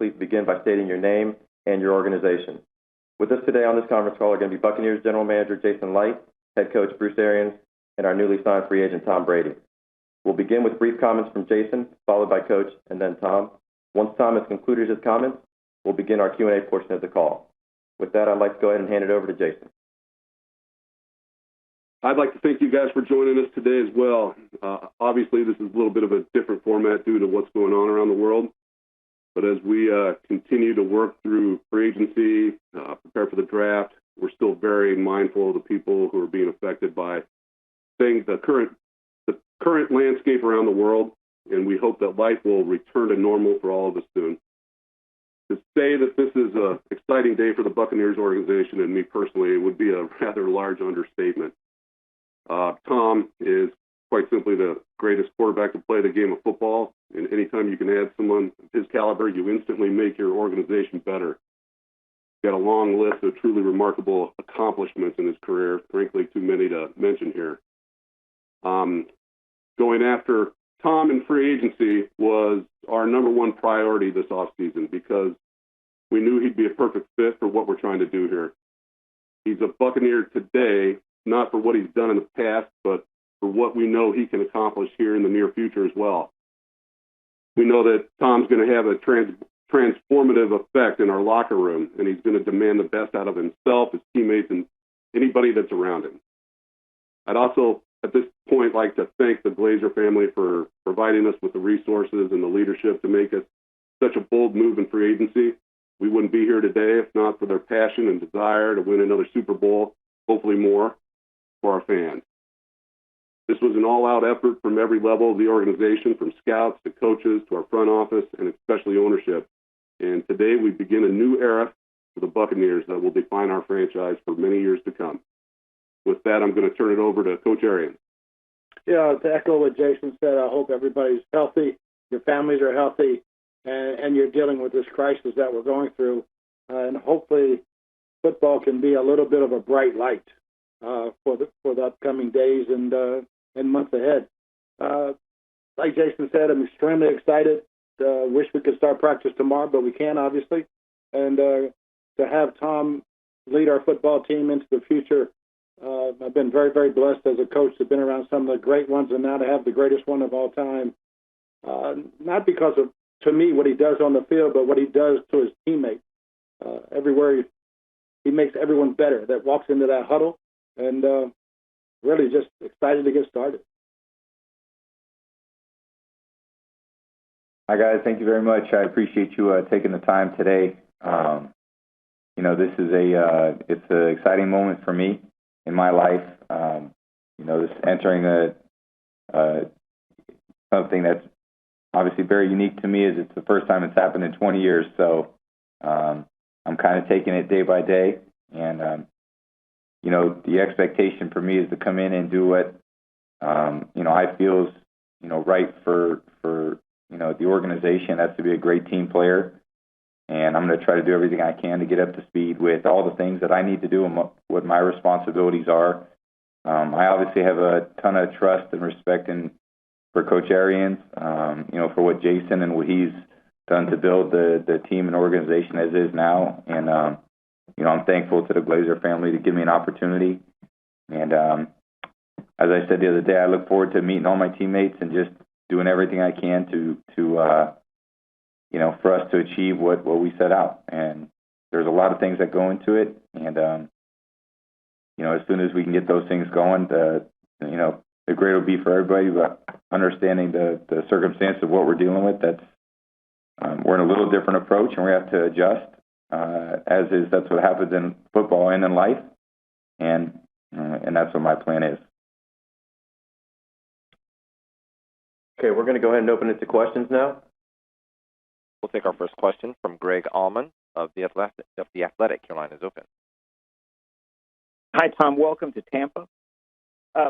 please begin by stating your name and your organization. With us today on this conference call are going to be Buccaneers General Manager Jason Licht, Head Coach Bruce Arians, and our newly signed free agent Tom Brady. We'll begin with brief comments from Jason, followed by Coach, and then Tom. Once Tom has concluded his comments, we'll begin our Q&A portion of the call. With that, I'd like to go ahead and hand it over to Jason. I'd like to thank you guys for joining us today as well. Obviously, this is a little bit of a different format due to what's going on around the world. But as we continue to work through free agency, prepare for the draft, we're still very mindful of the people who are being affected by things, the current landscape around the world, and we hope that life will return to normal for all of us soon. To say that this is an exciting day for the Buccaneers organization and me personally, it would be a rather large understatement. Tom is quite simply the greatest quarterback to play the game of football, and anytime you can add someone of his caliber, you instantly make your organization better. Got a long list of truly remarkable accomplishments in his career, frankly too many to mention here. Going after Tom in free agency was our number one priority this offseason because we knew he'd be a perfect fit for what we're trying to do here. He's a Buccaneer today, not for what he's done in the past, but for what we know he can accomplish here in the near future as well. We know that Tom's going to have a transformative effect in our locker room, and he's going to demand the best out of himself, his teammates, and anybody that's around him. I'd also, at this point, like to thank the Glazer family for providing us with the resources and the leadership to make us such a bold move in free agency. We wouldn't be here today if not for their passion and desire to win another Super Bowl, hopefully more, for our fans. This was an all-out effort from every level of the organization, from scouts to coaches to our front office and especially ownership. And today we begin a new era for the Buccaneers that will define our franchise for many years to come. With that, I'm going to turn it over to Coach Arians. Yeah, to echo what Jason said, I hope everybody's healthy, your families are healthy, and you're dealing with this crisis that we're going through. And hopefully football can be a little bit of a bright light for the upcoming days and months ahead. Like Jason said, I'm extremely excited. Wish we could start practice tomorrow, but we can't, obviously. And to have Tom lead our football team into the future, I've been very, very blessed as a coach to have been around some of the great ones and now to have the greatest one of all time. Not because of, to me, what he does on the field, but what he does to his teammates. Everywhere he makes everyone better that walks into that huddle, and really just excited to get started. Hi, guys. Thank you very much. I appreciate you taking the time today. This is it's an exciting moment for me in my life. This entering something that's obviously very unique to me is it's the first time it's happened in 20 years. So I'm kind of taking it day by day. And, the expectation for me is to come in and do what, I feel is, right for the organization. That's to be a great team player. And I'm going to try to do everything I can to get up to speed with all the things that I need to do and what my responsibilities are. I obviously have a ton of trust and respect for Coach Arians, for what Jason and what he's done to build the team and organization as is now. And, I'm thankful to the Glazer family to give me an opportunity. And as I said the other day, I look forward to meeting all my teammates and just doing everything I can to for us to achieve what we set out. And there's a lot of things that go into it. And, as soon as we can get those things going, the grade will be for everybody, but understanding the circumstance of what we're dealing with, we're in a little different approach and we have to adjust, that's what happens in football and in life. And that's what my plan is. Okay, we're going to go ahead and open it to questions now. We'll take our first question from Greg Allman of The Athletic. Your line is open. Hi, Tom. Welcome to Tampa.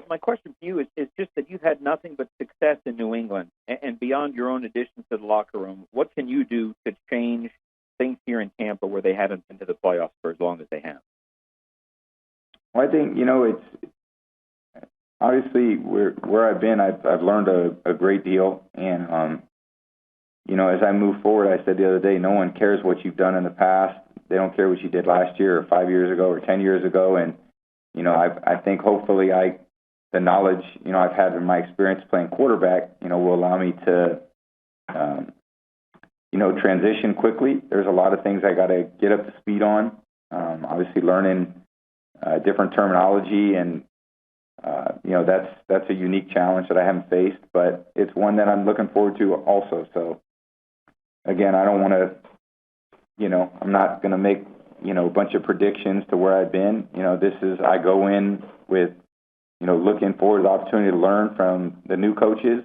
My question for you is just that you've had nothing but success in New England, and beyond your own additions to the locker room, what can you do to change things here in Tampa where they haven't been to the playoffs for as long as they have? Well, I think, it's obviously where I've been, I've learned a great deal, and as I move forward, I said the other day, no one cares what you've done in the past. They don't care what you did last year or 5 years ago or 10 years ago. And, I think hopefully the knowledge, I've had in my experience playing quarterback, will allow me to, transition quickly. There's a lot of things I got to get up to speed on. Obviously learning different terminology and, that's a unique challenge that I haven't faced, but it's one that I'm looking forward to also. So again, I don't want to, I'm not going to make, a bunch of predictions to where I've been. I go in with, looking forward to the opportunity to learn from the new coaches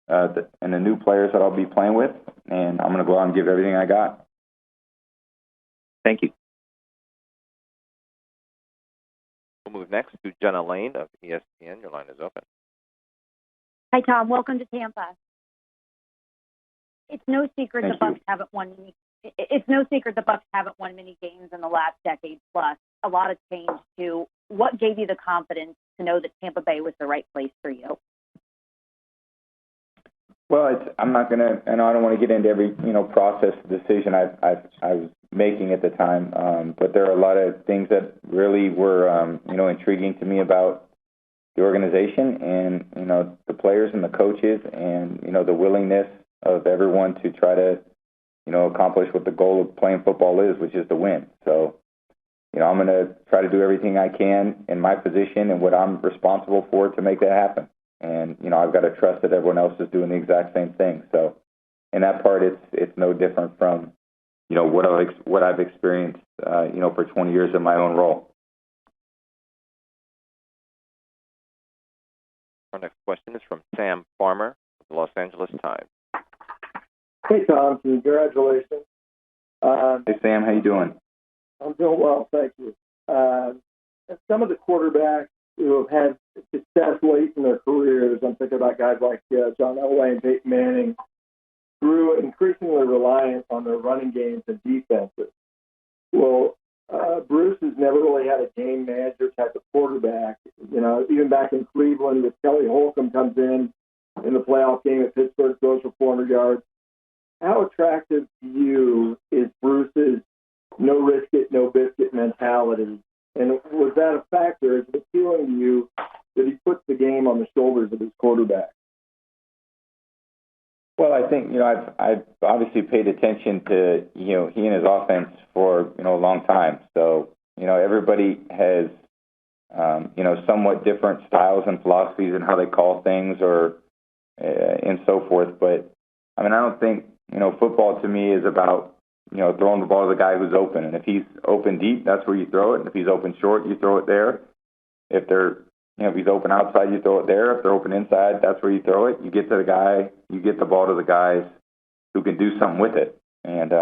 and the new players that I'll be playing with, and I'm going to go out and give everything I got. Thank you. We'll move next to Jenna Lane of ESPN. Your line is open. Hi, Tom. Welcome to Tampa. It's no secret Thank the Bucs haven't won. It's no secret the Bucs haven't won many games in the last decade plus. A lot has changed too. What gave you the confidence to know that Tampa Bay was the right place for you? Well, I'm not going to, and I don't want to get into every, process decision I was making at the time. But there are a lot of things that really were, intriguing to me about the organization and, the players and the coaches and, the willingness of everyone to try to, accomplish what the goal of playing football is, which is to win. So, I'm going to try to do everything I can in my position and what I'm responsible for to make that happen. And, I've got to trust that everyone else is doing the exact same thing. So in that part, it's no different from, what I've experienced, for 20 years in my own role. Our next question is from Sam Farmer of the Los Angeles Times. Hey, Tom. Congratulations. Hey, Sam, how you doing? I'm doing well, thank you. Some of the quarterbacks who have had success late in their careers, I'm thinking about guys like John Elway and Peyton Manning, grew increasingly reliant on their running games and defenses. Well, Bruce has never really had a game manager type of quarterback. Even back in Cleveland with Kelly Holcomb comes in the playoff game at Pittsburgh, throws for 400 yards. How attractive to you is Bruce's no risk it, no biscuit mentality? And was that a factor? Is it appealing to you that he puts the game on the shoulders of his quarterback? Well, I think, I've obviously paid attention to, he and his offense for, a long time. So, everybody has, somewhat different styles and philosophies and how they call things or, and so forth. But, I don't think, football to me is about, throwing the ball to the guy who's open. And if he's open deep, that's where you throw it. And if he's open short, you throw it there. If he's open outside, you throw it there. If they're open inside, that's where you throw it. You get to the guy, you get the ball to the guys who can do something with it. And,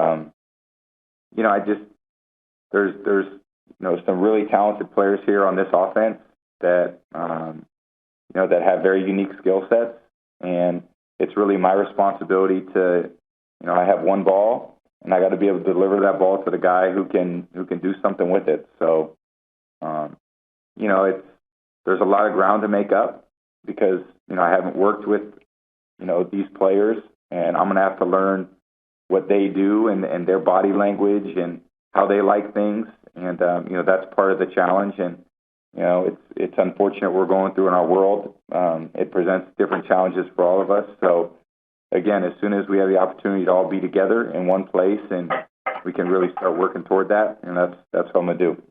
there's some really talented players here on this offense that, that have very unique skill sets. And it's really my responsibility to, I have one ball and I got to be able to deliver that ball to the guy who can do something with it. So, there's a lot of ground to make up because, I haven't worked with, these players, and I'm going to have to learn what they do and their body language and how they like things. And, that's part of the challenge. And, it's unfortunate we're going through in our world. It presents different challenges for all of us. So, again, as soon as we have the opportunity to all be together in one place and we can really start working toward that, and that's what I'm going to do.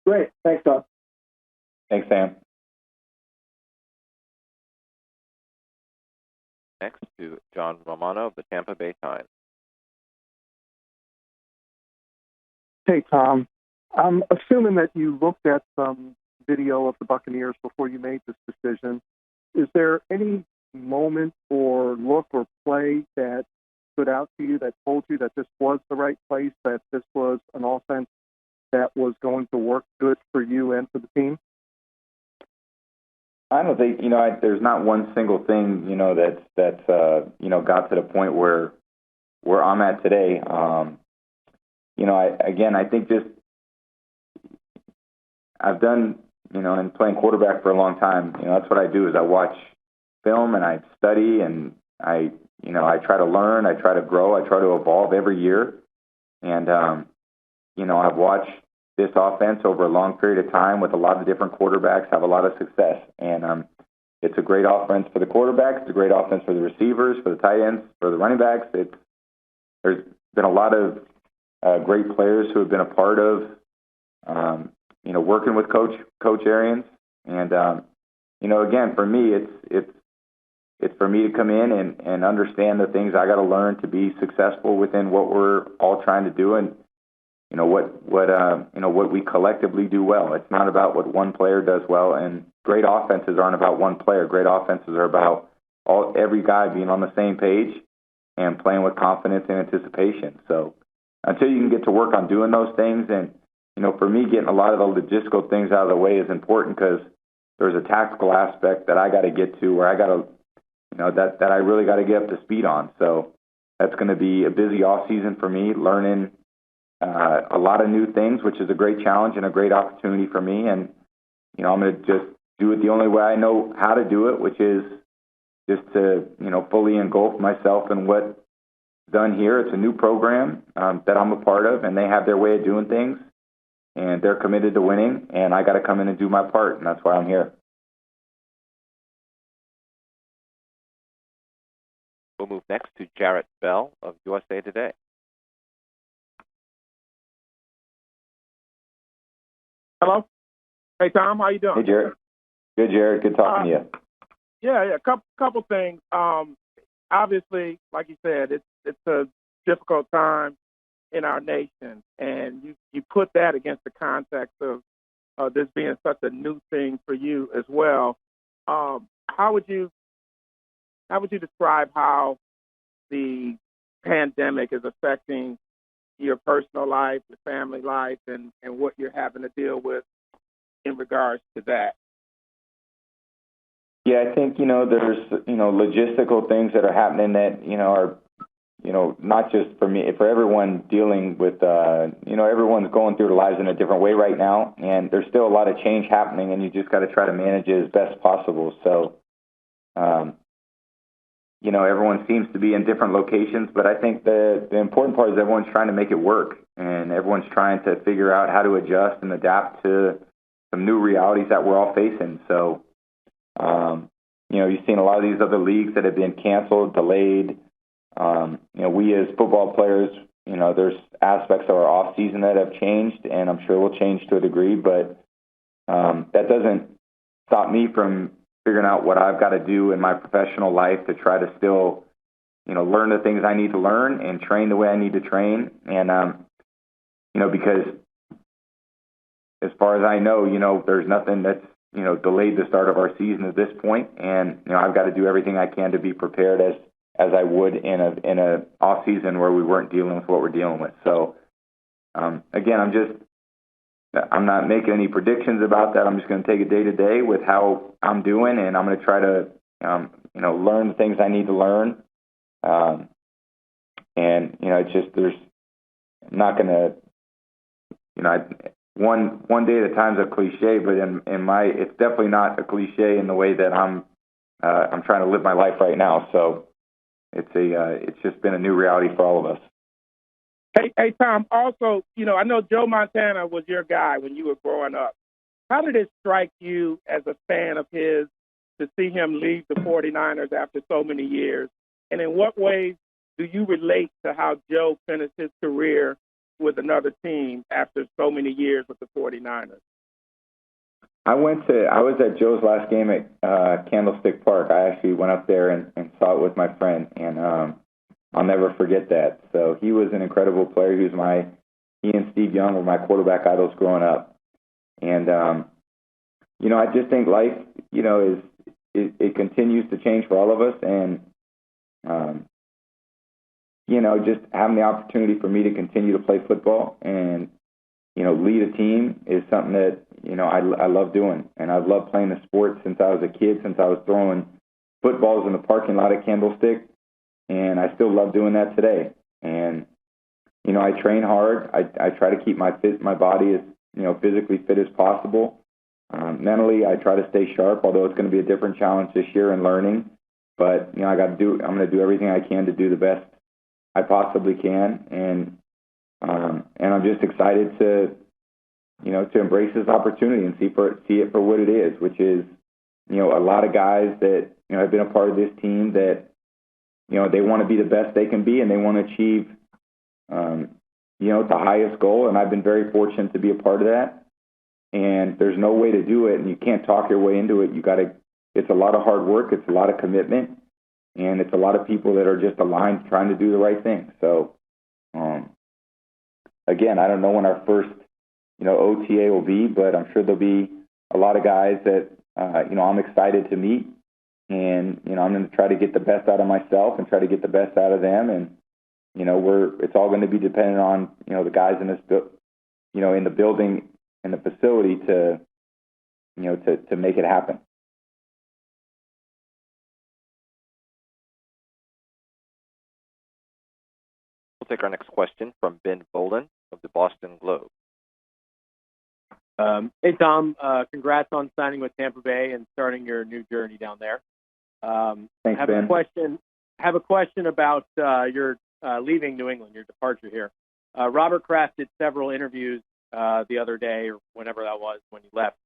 Great. Thanks, Tom. Thanks, Sam. Next to John Romano of the Tampa Bay Times. Hey, Tom. I'm assuming that you looked at some video of the Buccaneers before you made this decision. Is there any moment or look or play that stood out to you that told you that this was the right place, that this was an offense that was going to work good for you and for the team? I don't think, there's not one single thing, that's got to the point where I'm at today. I think just I've done, and playing quarterback for a long time, that's what I do is I watch film and I study and I, I try to learn, I try to grow, I try to evolve every year. And, I've watched this offense over a long period of time with a lot of different quarterbacks have a lot of success. And it's a great offense for the quarterbacks. It's a great offense for the receivers, for the tight ends, for the running backs. There's been a lot of great players who have been a part of, working with Coach Arians. And, again, for me, it's for me to come in and understand the things I got to learn to be successful within what we're all trying to do, and what we collectively do well. It's not about what one player does well, and great offenses aren't about one player. Great offenses are about every guy being on the same page and playing with confidence and anticipation. So until you can get to work on doing those things, and for me, getting a lot of the logistical things out of the way is important, because there's a tactical aspect that I got to get to, where I got to that I really got to get up to speed on. So that's going to be a busy off season for me, learning a lot of new things, which is a great challenge and a great opportunity for me. And I'm going to just do it the only way I know how to do it, which is just to fully engulf myself in what's done here. It's a new program that I'm a part of, and they have their way of doing things, and they're committed to winning, and I got to come in and do my part, and that's why I'm here. We'll move next to Jarrett Bell of USA Today. Hello. Hey, Tom. How you doing? Hey, Jared. Good, Jared. Good talking to you. Yeah. Couple things. Obviously, like you said, it's a difficult time in our nation, and you put that against the context of this being such a new thing for you as well. How would you describe how the pandemic is affecting your personal life, your family life, and what you're having to deal with in regards to that? Yeah, I think, there's, logistical things that are happening that, are, not just for me, for everyone dealing with, everyone's going through their lives in a different way right now, and there's still a lot of change happening, and you just got to try to manage it as best possible. So, everyone seems to be in different locations, but I think the important part is everyone's trying to make it work, and everyone's trying to figure out how to adjust and adapt to some new realities that we're all facing. So, you've seen a lot of these other leagues that have been canceled, delayed. We as football players, there's aspects of our off season that have changed, and I'm sure will change to a degree, but that doesn't stop me from figuring out what I've got to do in my professional life to try to still, learn the things I need to learn and train the way I need to train. And, because as far as I know, there's nothing that's, delayed the start of our season at this point. And, I've got to do everything I can to be prepared as I would in a off season where we weren't dealing with what we're dealing with. So, again, I'm not making any predictions about that. I'm just going to take it day to day with how I'm doing, and I'm going to try to, learn the things I need to learn. And, it's just, I'm not going to, one day at a time is a cliche, but it's definitely not a cliche in the way that I'm trying to live my life right now. So it's just been a new reality for all of us. Hey, Tom, also, I know Joe Montana was your guy when you were growing up. How did it strike you as a fan of his to see him leave the 49ers after so many years? And in what ways do you relate to how Joe finished his career with another team after so many years with the 49ers? I was at Joe's last game at Candlestick Park. I actually went up there and saw it with my friend, and I'll never forget that. So he was an incredible player. He and Steve Young were my quarterback idols growing up. And, I just think life, it continues to change for all of us. And, just having the opportunity for me to continue to play football and, lead a team is something that, I love doing. And I've loved playing the sport since I was a kid, since I was throwing footballs in the parking lot at Candlestick. And I still love doing that today. And, I train hard. I try to keep my body as, physically fit as possible. Mentally, I try to stay sharp, although it's going to be a different challenge this year in learning. but you know, I'm going to do everything I can to do the best I possibly can, and I'm just excited to, you know, to embrace this opportunity and see it for what it is, which is, you know, a lot of guys that, you know, have been a part of this team that, you know, they want to be the best they can be, and they want to achieve, you know, the highest goal. And I've been very fortunate to be a part of that. And there's no way to do it, and you can't talk your way into it. It's a lot of hard work. It's a lot of commitment, and it's a lot of people that are just aligned trying to do the right thing. So, again, I don't know when our first, you know, OTA will be, but I'm sure there'll be a lot of guys that, you know, I'm excited to meet, and, you know, I'm going to try to get the best out of myself and try to get the best out of them. And, you know, it's all going to be dependent on, you know, the guys in this, you know, in the building, in the facility to, you know, to make it happen. We'll take our next question from Ben Bolin of the Boston Globe. Hey, Tom. Congrats on signing with Tampa Bay and starting your new journey down there. Thanks, Ben. Have a question about your leaving New England, your departure here. Robert Kraft did several interviews the other day, or whenever that was, when you left,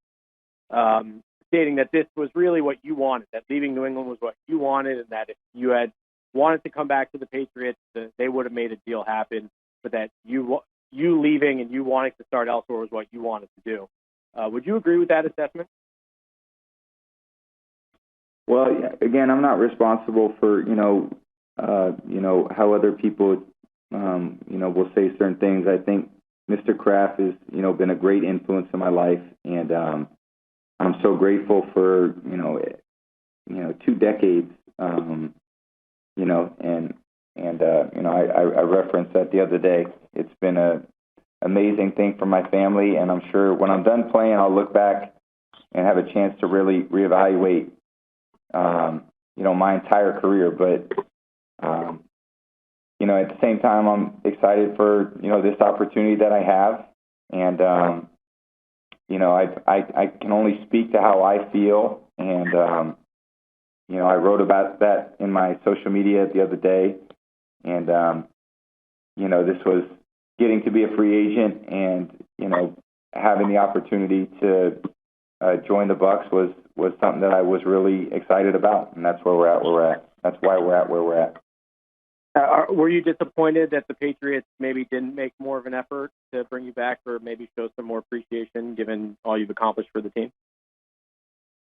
stating that this was really what you wanted, that leaving New England was what you wanted, and that if you had wanted to come back to the Patriots, they would have made a deal happen, but that you leaving and you wanting to start elsewhere was what you wanted to do. Would you agree with that assessment? Well, again, I'm not responsible for, you know, how other people, you know, will say certain things. I think Mr. Kraft has, you know, been a great influence in my life, and I'm so grateful for, you know, 2 decades, you know, and you know, I referenced that the other day. It's been a amazing thing for my family, and I'm sure when I'm done playing, I'll look back and have a chance to really reevaluate, you know, my entire career. But you know, at the same time, I'm excited for, you know, this opportunity that I have, and you know, I can only speak to how I feel, and you know, I wrote about that in my social media the other day, and you know, this was getting to be a free agent, and you know, having the opportunity to join the Bucs was something that I was really excited about, and that's where we're at. That's why we're at where we're at. Were you disappointed that the Patriots maybe didn't make more of an effort to bring you back, or maybe show some more appreciation given all you've accomplished for the team?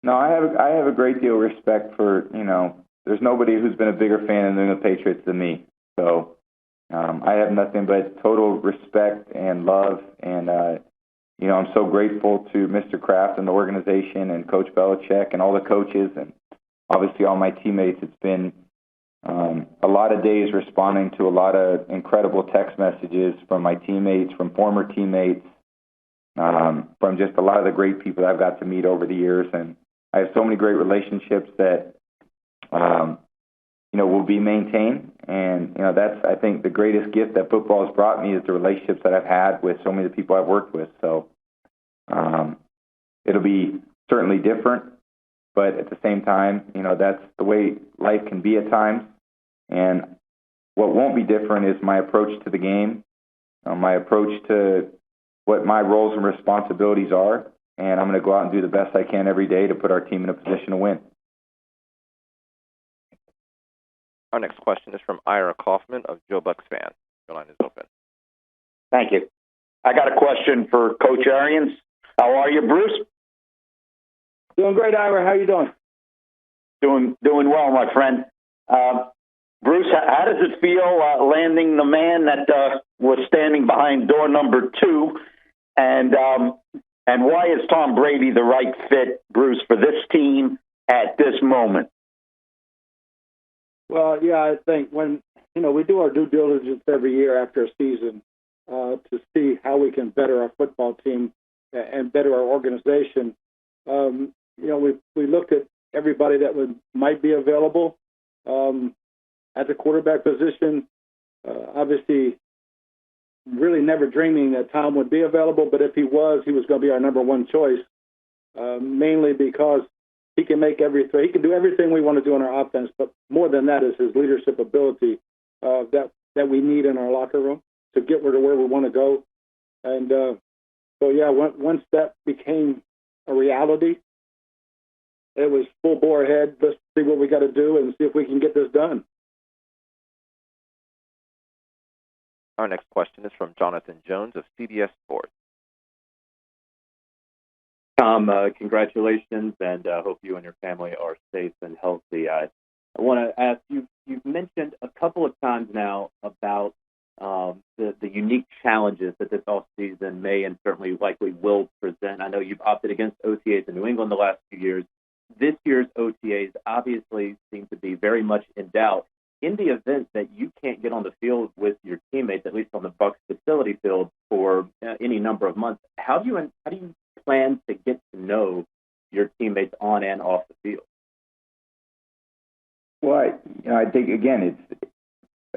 No, I have a great deal of respect for, you know, there's nobody who's been a bigger fan of the New England Patriots than me. So I have nothing but total respect and love, and you know, I'm so grateful to Mr. Kraft and the organization and Coach Belichick and all the coaches and obviously all my teammates. It's been a lot of days responding to a lot of incredible text messages from my teammates, from former teammates, from just a lot of the great people that I've got to meet over the years. And I have so many great relationships that, you know, will be maintained. And, you know, that's, I think, the greatest gift that football has brought me is the relationships that I've had with so many of the people I've worked with. So it'll be certainly different, but at the same time, you know, that's the way life can be at times. And what won't be different is my approach to the game, my approach to what my roles and responsibilities are, and I'm going to go out and do the best I can every day to put our team in a position to win. Our next question is from Ira Kaufman of Joe Bucks Fan. Your line is open. Thank you. I got a question for Coach Arians. How are you, Bruce? Doing great, Ira. How you doing? Doing well, my friend. Bruce, how does it feel landing the man that was standing behind door number 2? And why is Tom Brady the right fit, Bruce, for this team at this moment? Well, yeah, I think when, you know, we do our due diligence every year after a season to see how we can better our football team and better our organization. You know, we looked at everybody that might be available at the quarterback position. Obviously, really never dreaming that Tom would be available, but if he was going to be our number 1 choice, mainly because He can make every throw. He can do everything we want to do in our offense, but more than that is his leadership ability that we need in our locker room to get to where we want to go. And so, yeah, once that became a reality, it was full bore ahead. Let's see what we got to do and see if we can get this done. Our next question is from Jonathan Jones of CBS Sports. Tom, congratulations, and hope you and your family are safe and healthy. I want to ask you, you've mentioned a couple of times now about the unique challenges that this offseason may and certainly likely will present. I know you've opted against OTAs in New England the last few years. This year's OTAs obviously seem to be very much in doubt. In the event that you can't get on the field with your teammates, at least on the Bucs facility field, for any number of months, how do you plan to get to know your teammates on and off the field? Well, I think again,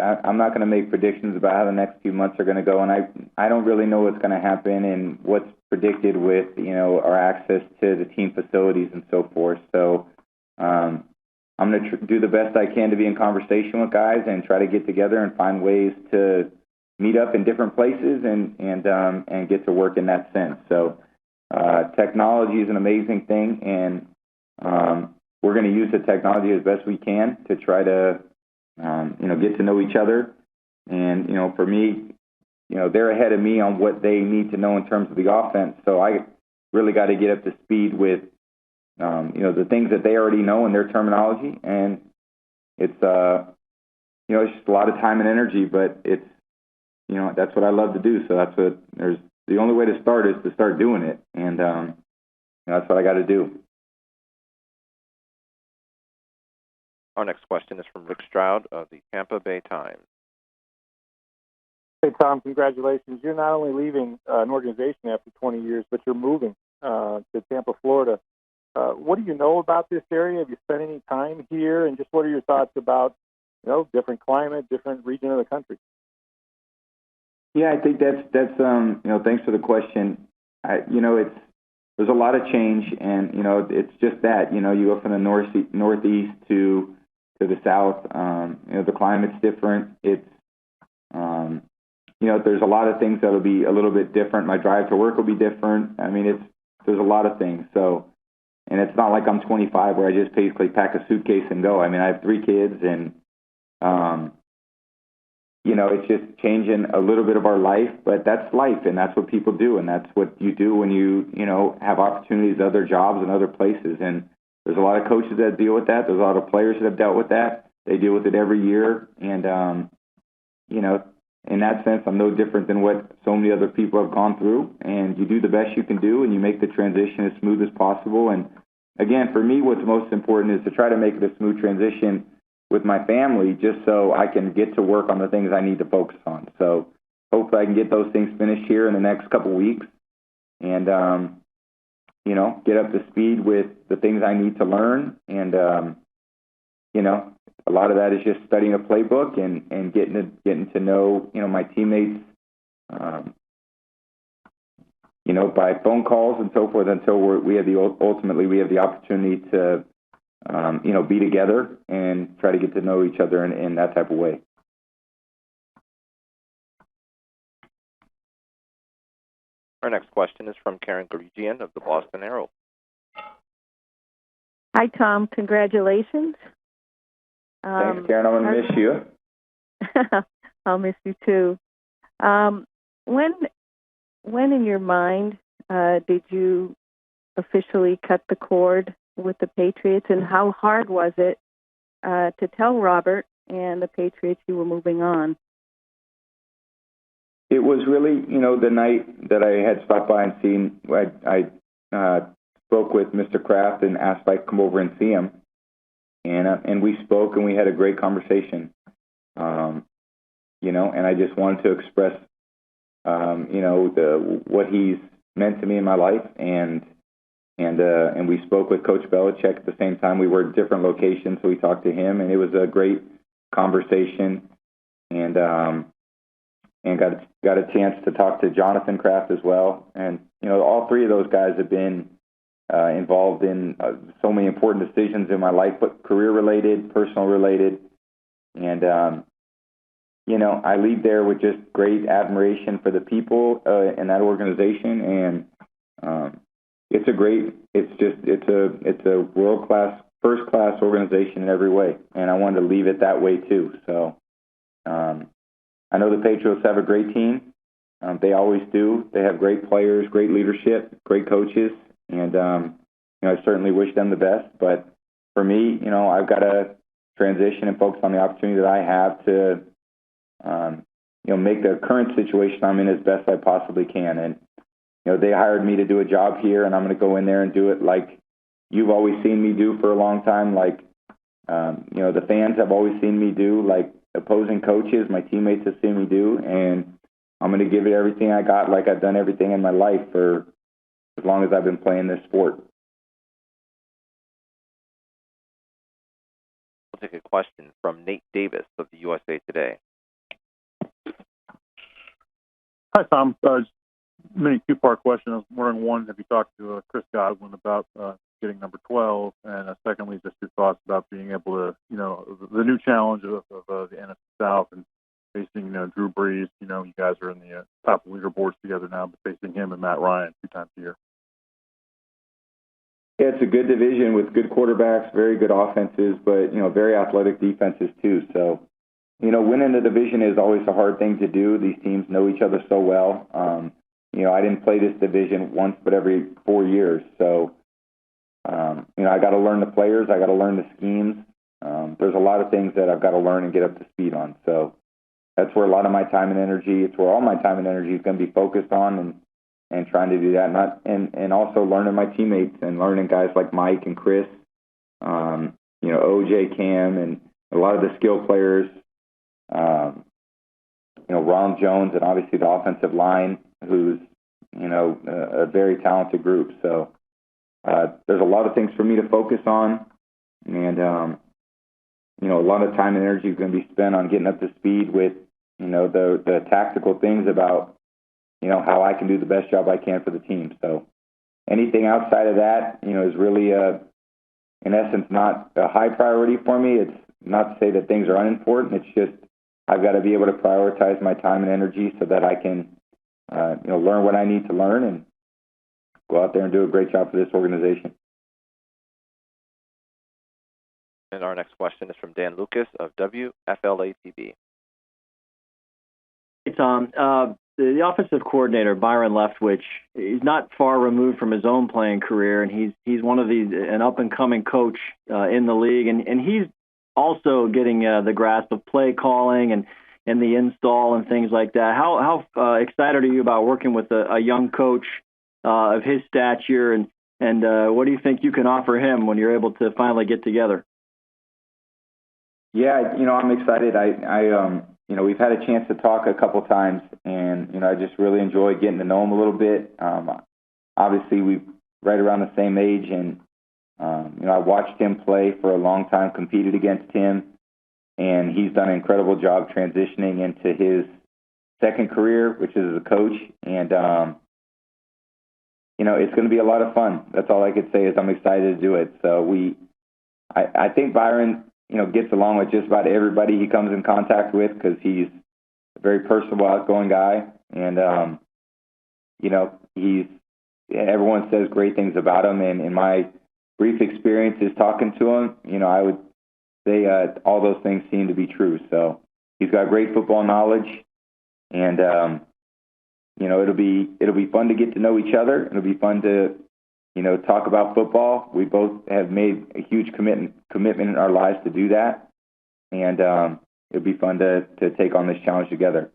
I'm not going to make predictions about how the next few months are going to go, and I don't really know what's going to happen and what's predicted with our access to the team facilities and so forth. So I'm going to do the best I can to be in conversation with guys and try to get together and find ways to meet up in different places and get to work in that sense. So technology is an amazing thing, and we're going to use the technology as best we can to try to get to know each other. And for me, they're ahead of me on what they need to know in terms of the offense. So I really got to get up to speed with the things that they already know in their terminology, and it's it's just a lot of time and energy, but it's that's what I love to do. So the only way to start is to start doing it, and that's what I got to do. Our next question is from Rick Stroud of the Tampa Bay Times. Hey, Tom, congratulations. You're not only leaving an organization after 20 years, but you're moving to Tampa, Florida. What do you know about this area? Have you spent any time here? And just what are your thoughts about, different climate, different region of the country? Yeah, I think that's thanks for the question. There's a lot of change, and it's just that you go from the northeast to the south. The climate's different. It's there's a lot of things that'll be a little bit different. My drive to work will be different. I mean, there's a lot of things. So, and it's not like I'm 25 where I just basically pack a suitcase and go. I mean, I have 3 kids, and it's just changing a little bit of our life, but that's life, and that's what people do, and that's what you do when you have opportunities at other jobs and other places. And there's a lot of coaches that deal with that. There's a lot of players that have dealt with that. They deal with it every year, and in that sense, I'm no different than what so many other people have gone through. And you do the best you can do, and you make the transition as smooth as possible. And again, for me, what's most important is to try to make it a smooth transition with my family, just so I can get to work on the things I need to focus on. So hopefully I can get those things finished here in the next couple weeks, and get up to speed with the things I need to learn. And a lot of that is just studying a playbook and getting to know my teammates by phone calls and so forth until we have the opportunity to be together and try to get to know each other in that type of way. Our next question is from Karen Guregian of the Boston Herald. Hi, Tom. Congratulations. Thanks, Karen. I'm going to miss you. I'll miss you too. When in your mind did you officially cut the cord with the Patriots, and how hard was it to tell Robert and the Patriots you were moving on? It was really, the night that I had stopped by and seen, I spoke with Mr. Kraft and asked if I could come over and see him. And we spoke, and we had a great conversation. And I just wanted to express, what he's meant to me in my life. And we spoke with Coach Belichick at the same time. We were at different locations, so we talked to him, and it was a great conversation. And got a chance to talk to Jonathan Kraft as well. And all 3 of those guys have been involved in so many important decisions in my life, but career-related, personal-related. And, I leave there with just great admiration for the people in that organization. And it's a world-class, first-class organization in every way. And I wanted to leave it that way, too. So I know the Patriots have a great team. They always do. They have great players, great leadership, great coaches. And, I certainly wish them the best. But for me, I've got to transition and focus on the opportunity that I have to, make the current situation I'm in as best I possibly can. And, they hired me to do a job here, and I'm going to go in there and do it like you've always seen me do for a long time. Like, the fans have always seen me do, like opposing coaches, my teammates have seen me do. And I'm going to give it everything I got, like I've done everything in my life for as long as I've been playing this sport. We'll take a question from Nate Davis of the USA Today. Hi, Tom. Mini two-part question. I was wondering, one, have you talked to Chris Godwin about getting number 12? And secondly, just your thoughts about being able to, the new challenge of the NFC South and facing, Drew Brees. You guys are in the top leaderboards together now, but facing him and Matt Ryan 2 times a year. Yeah, it's a good division with good quarterbacks, very good offenses, but, very athletic defenses too. So, winning the division is always a hard thing to do. These teams know each other so well. I didn't play this division once, but every 4 years. So, I got to learn the players. I got to learn the schemes. There's a lot of things that I've got to learn and get up to speed on. So that's where a lot of my time and energy, it's where all my time and energy is going to be focused on and trying to do that. And also learning my teammates and learning guys like Mike and Chris, OJ, Cam, and a lot of the skill players, Ronald Jones, and obviously the offensive line, who's, a very talented group. So there's a lot of things for me to focus on. And, a lot of time and energy is going to be spent on getting up to speed with, the tactical things about, how I can do the best job I can for the team. So anything outside of that, is really, in essence, not a high priority for me. It's not to say that things are unimportant. It's just I've got to be able to prioritize my time and energy so that I can, learn what I need to learn and go out there and do a great job for this organization. And our next question is from Dan Lucas of WFLA-TV. Hey, Tom. The offensive coordinator, Byron Leftwich, he's not far removed from his own playing career, and he's one of an up-and-coming coach in the league, and he's also getting the grasp of play calling and the install and things like that. How excited are you about working with a young coach of his stature, and what do you think you can offer him when you're able to finally get together? Yeah, I'm excited. We've had a chance to talk a couple times, and, I just really enjoy getting to know him a little bit. Obviously, we're right around the same age, and, I watched him play for a long time, competed against him, and he's done an incredible job transitioning into his second career, which is as a coach. And, it's going to be a lot of fun. That's all I could say is I'm excited to do it. So I think Byron, gets along with just about everybody he comes in contact with because he's a very personable, outgoing guy. And, everyone says great things about him. And in my brief experiences talking to him, I would say all those things seem to be true. So he's got great football knowledge. And, it'll be fun to get to know each other. It'll be fun to, talk about football. We both have made a huge commitment in our lives to do that. And it'll be fun to take on this challenge together.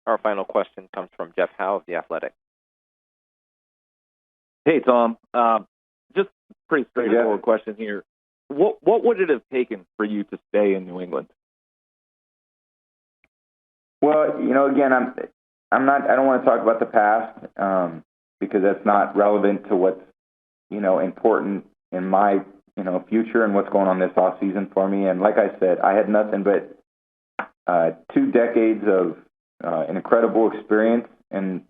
Our final question comes from Jeff Howe of The Athletic. Hey, Tom. Just pretty straightforward question here. What would it have taken for you to stay in New England? Well, again, I don't want to talk about the past because that's not relevant to what's, important in my, future and what's going on this off season for me. And like I said, I had nothing but 2 decades of an incredible experience and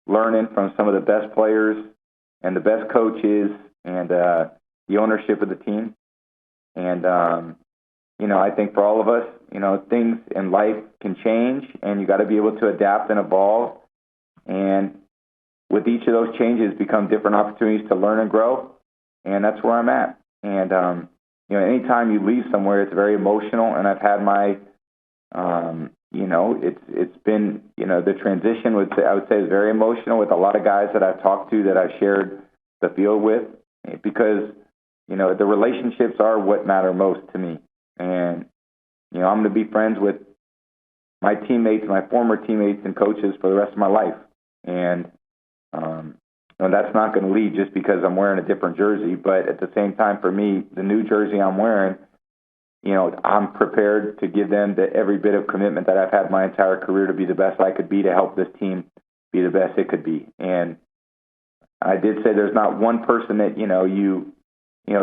learning from some of the best players and the best coaches and the ownership of the team. And, I think for all of us, things in life can change, and you got to be able to adapt and evolve. And with each of those changes become different opportunities to learn and grow. And that's where I'm at. And, anytime you leave somewhere, it's very emotional. And I've had my, it's been, the transition I would say is very emotional with a lot of guys that I've talked to, that I've shared the field with, because, the relationships are what matter most to me. And, I'm going to be friends with my teammates, my former teammates and coaches for the rest of my life. And, that's not going to lead just because I'm wearing a different jersey. But at the same time, for me, the new jersey I'm wearing, I'm prepared to give them every bit of commitment that I've had my entire career to be the best I could be, to help this team be the best it could be. And I did say there's not one person that,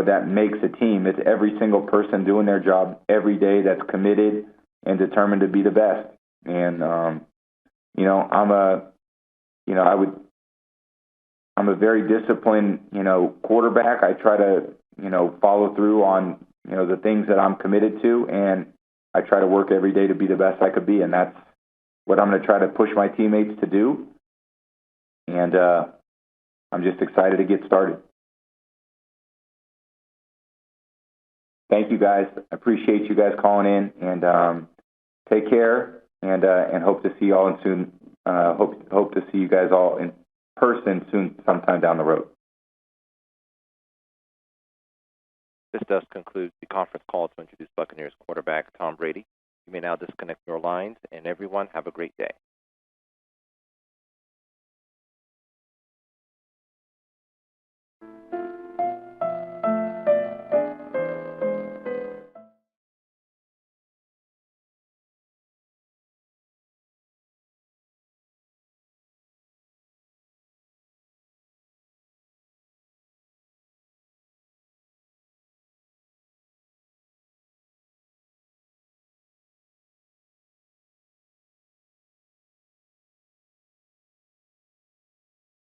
that makes a team. It's every single person doing their job every day that's committed and determined to be the best. And, I'm a very disciplined, quarterback. I try to, follow through on, the things that I'm committed to, and I try to work every day to be the best I could be. And that's what I'm going to try to push my teammates to do. And I'm just excited to get started. Thank you, guys. I appreciate you guys calling in, and take care, and hope to see you all soon. Hope to see you guys all in person soon, sometime down the road. This does conclude the conference call to introduce Buccaneers quarterback Tom Brady. You may now disconnect your lines, and everyone have a great day.